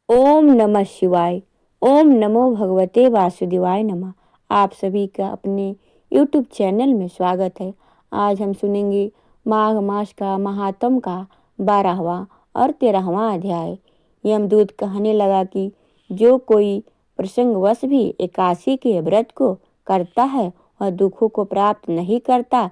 ओम नमः शिवाय। ओम नमो भगवते वासुदेवाय नमः। आप सभी का अपने YouTube चैनल में स्वागत है। आज हम सुनेंगे माघ मास का महात्म का 12वां और 13वां अध्याय। यमदूत कहने लगा कि जो कोई प्रसंगवश भी एकादशी के व्रत को करता है वह दुखों को प्राप्त नहीं करता।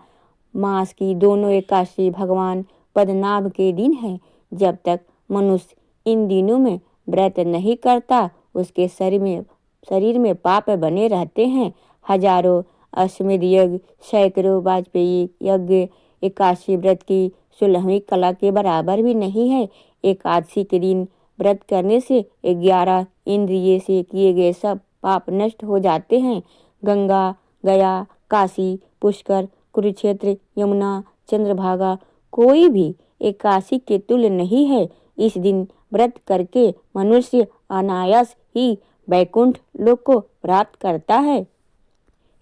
मास की दोनों एकादशी भगवान पद्मनाभ के दिन है। जब तक मनुष्य इन दिनों में व्रत नहीं करता उसके शरीर में पाप बने रहते हैं। हजारों अश्वमेध यज्ञ, सैकड़ों वाजपेयी यज्ञ एकादशी व्रत की 16वीं कला के बराबर भी नहीं है। एकादशी के दिन व्रत करने से 11 इंद्रिय से किए गए सब पाप नष्ट हो जाते हैं। गंगा, गया, काशी, पुष्कर, कुरुक्षेत्र, यमुना, चंद्रभागा कोई भी एकादशी के तुल्य नहीं है। इस दिन व्रत करके मनुष्य अनायास ही वैकुंठ लोक को प्राप्त करता है।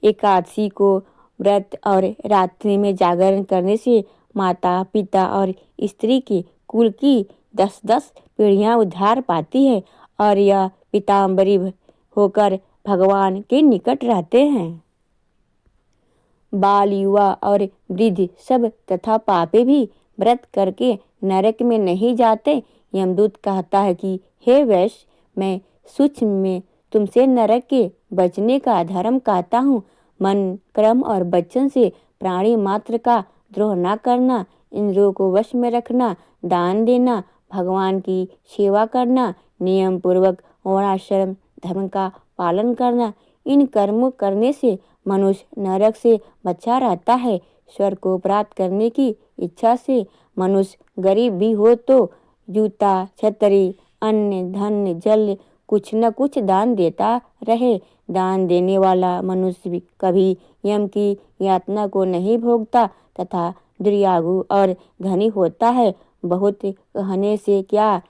एकादशी को व्रत और रात्रि में जागरण करने से माता पिता और स्त्री के कुल की 10-10 पीढ़ियां उद्धार पाती है और यह पीताम्बरी होकर भगवान के निकट रहते हैं। बाल, युवा और वृद्ध सब तथा पापी भी व्रत करके नरक में नहीं जाते। यमदूत कहता है कि हे वैश्य, मैं सूक्ष्म में तुमसे नरक के बचने का धर्म कहता हूँ। मन, कर्म और वचन से प्राणी मात्र का द्रोह न करना, इंद्रियों को वश में रखना, दान देना, भगवान की सेवा करना, नियम पूर्वक वर्णाश्रम धर्म का पालन करना, इन कर्मों करने से मनुष्य नरक से बचा रहता है। स्वर्ग को प्राप्त करने की इच्छा से मनुष्य गरीब भी हो तो जूता, छतरी, अन्न, धन, जल कुछ न कुछ दान देता रहे। दान देने वाला मनुष्य भी कभी यम की यातना को नहीं भोगता तथा दुर्यागु और धनी होता है। बहुत कहने से क्या,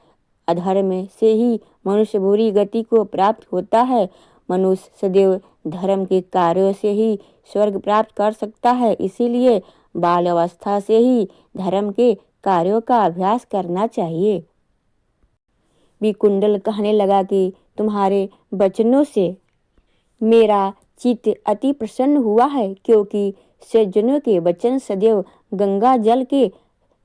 अधर्म से ही मनुष्य बुरी गति को प्राप्त होता है। मनुष्य सदैव धर्म के कार्यों से ही स्वर्ग प्राप्त कर सकता है। इसीलिए बाल अवस्था से ही धर्म के कार्यों का अभ्यास करना चाहिए। विकुंडल कहने लगा कि तुम्हारे वचनों से मेरा चित्त अति प्रसन्न हुआ है, क्योंकि सज्जनों के वचन सदैव गंगा जल के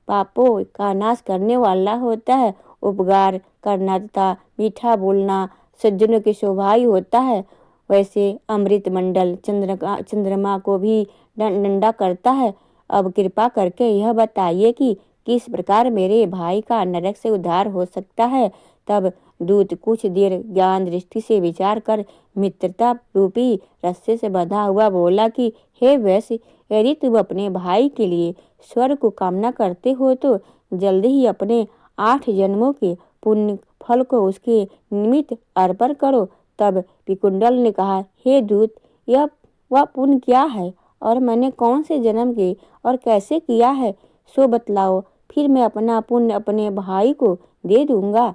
पापों का नाश करने वाला होता है। उपकार करना तथा मीठा बोलना सज्जनों के स्वभाव होता है। वैसे अमृत मंडल चंद्रमा को भी डंडा करता है। अब कृपा करके यह बताइए कि किस प्रकार मेरे भाई का नरक से उद्धार हो सकता है। तब दूत कुछ देर ज्ञान दृष्टि से विचार कर मित्रता रूपी रस्से से बंधा हुआ बोला कि हे वैश्य, यदि तुम अपने भाई के लिए स्वर्ग को कामना करते हो तो जल्दी ही अपने 8 जन्मों के पुण्य फल को उसके निमित्त अर्पण करो। तब विकुंडल ने कहा, हे दूत, यह वह पुण्य क्या है और मैंने कौन से जन्म के और कैसे किया है, सो बतलाओ, फिर मैं अपना पुण्य अपने भाई को दे दूंगा।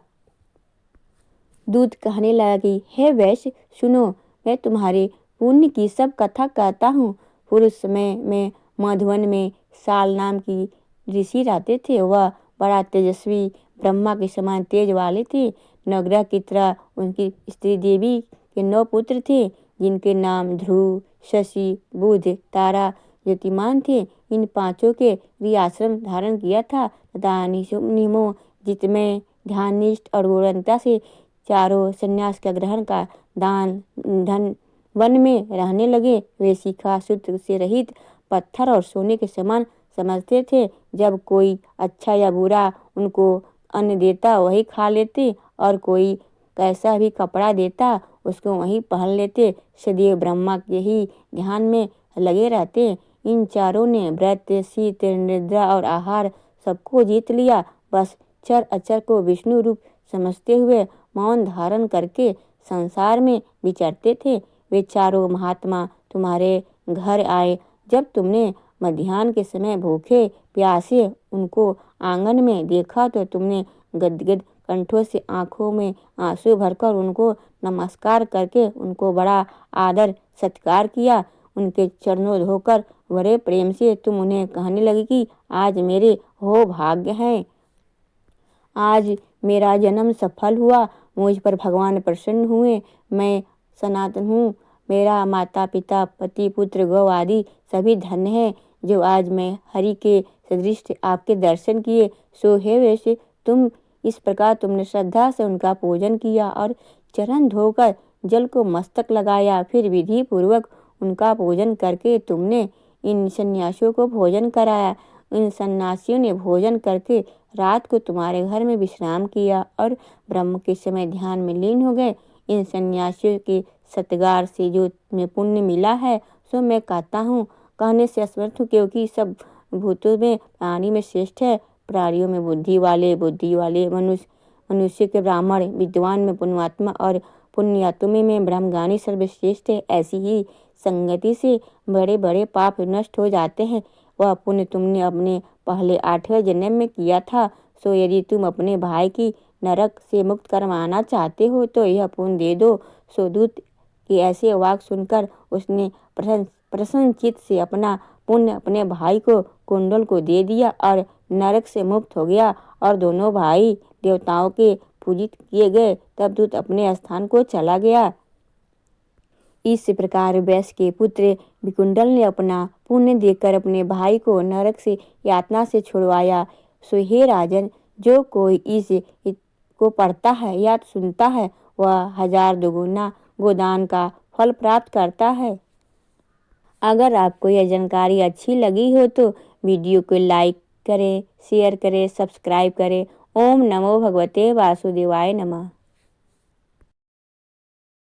दूत कहने लगा कि हे वैश्य, सुनो, मैं तुम्हारे पुण्य की सब कथा कहता हूँ। पुरुष समय में मधुवन में साल नाम की ऋषि रहते थे। वह बड़ा तेजस्वी, ब्रह्मा के समान तेज वाले थे। नवग्रह की तरह उनकी स्त्री देवी के 9 पुत्र थे, जिनके नाम ध्रुव, शशि, बुध, तारा, ज्योतिमान थे। इन पांचों के लिए आश्रम धारण किया था तथा नियमों जितमें ध्याननिष्ठ और गौरवता से चारों संन्यास का ग्रहण का दान धन वन में रहने लगे। वे शिखा सूत्र से रहित पत्थर और सोने के समान समझते थे। जब कोई अच्छा या बुरा उनको अन्न देता वही खा लेते और कोई कैसा भी कपड़ा देता उसको वही पहन लेते। सदैव ब्रह्मा के ही ध्यान में लगे रहते। इन चारों ने व्रत, शीत, निद्रा और आहार सबको जीत लिया। बस चर अचर को विष्णु रूप समझते हुए मौन धारण करके संसार में विचरते थे। वे चारों महात्मा तुम्हारे घर आए। जब तुमने मध्याह्न के समय भूखे प्यासे उनको आंगन में देखा तो तुमने गदगद कंठों से आंखों में आंसू भरकर उनको नमस्कार करके उनको बड़ा आदर सत्कार किया। उनके चरणों धोकर बड़े प्रेम से तुम उन्हें कहने लगे कि आज मेरे हो भाग्य है, आज मेरा जन्म सफल हुआ। मुझ पर भगवान प्रसन्न हुए। मैं सनातन हूँ। मेरा माता पिता पति पुत्र गौ आदि सभी धन्य है, जो आज मैं हरि के सदृश आपके दर्शन किए। सो हे वैसे तुम इस प्रकार तुमने श्रद्धा से उनका पूजन किया और चरण धोकर जल को मस्तक लगाया। फिर विधि पूर्वक उनका पूजन करके तुमने इन सन्यासियों को भोजन कराया। इन सन्यासियों ने भोजन करके रात को तुम्हारे घर में विश्राम किया और ब्रह्म के समय ध्यान में लीन हो गए। इन सन्यासियों के सत्कार से जो तुम्हें पुण्य मिला है सो मैं कहता हूँ, कहने से असमर्थ हूँ, क्योंकि सब भूतों में प्राणी में श्रेष्ठ है। प्राणियों में बुद्धि वाले मनुष्य के ब्राह्मण, विद्वान में पुण्यात्मा और पुण्यात्मा में ब्रह्मज्ञानी सर्वश्रेष्ठ है। ऐसी ही संगति से बड़े बड़े पाप नष्ट हो जाते हैं। वह पुण्य तुमने अपने पहले 8वें जन्म में किया था। सो यदि तुम अपने भाई की नरक से मुक्त करवाना चाहते हो तो यह पुण्य दे दो। सो दूत की ऐसे वाक सुनकर उसने प्रसन्नचित्त से अपना पुण्य अपने भाई को कुंडल को दे दिया और नरक से मुक्त हो गया और दोनों भाई देवताओं के पूजित किए गए। तब दूत अपने स्थान को चला गया। इस प्रकार वैश्य के पुत्र विकुंडल ने अपना पुण्य देकर अपने भाई को नरक से यातना से छुड़वाया। सो हे राजन, जो कोई इस को पढ़ता है या सुनता है वह 1000 दुगुना गोदान का फल प्राप्त करता है। अगर आपको यह जानकारी अच्छी लगी हो तो वीडियो को लाइक करें, शेयर करें, सब्सक्राइब करें। ओम नमो भगवते वासुदेवाय नमः।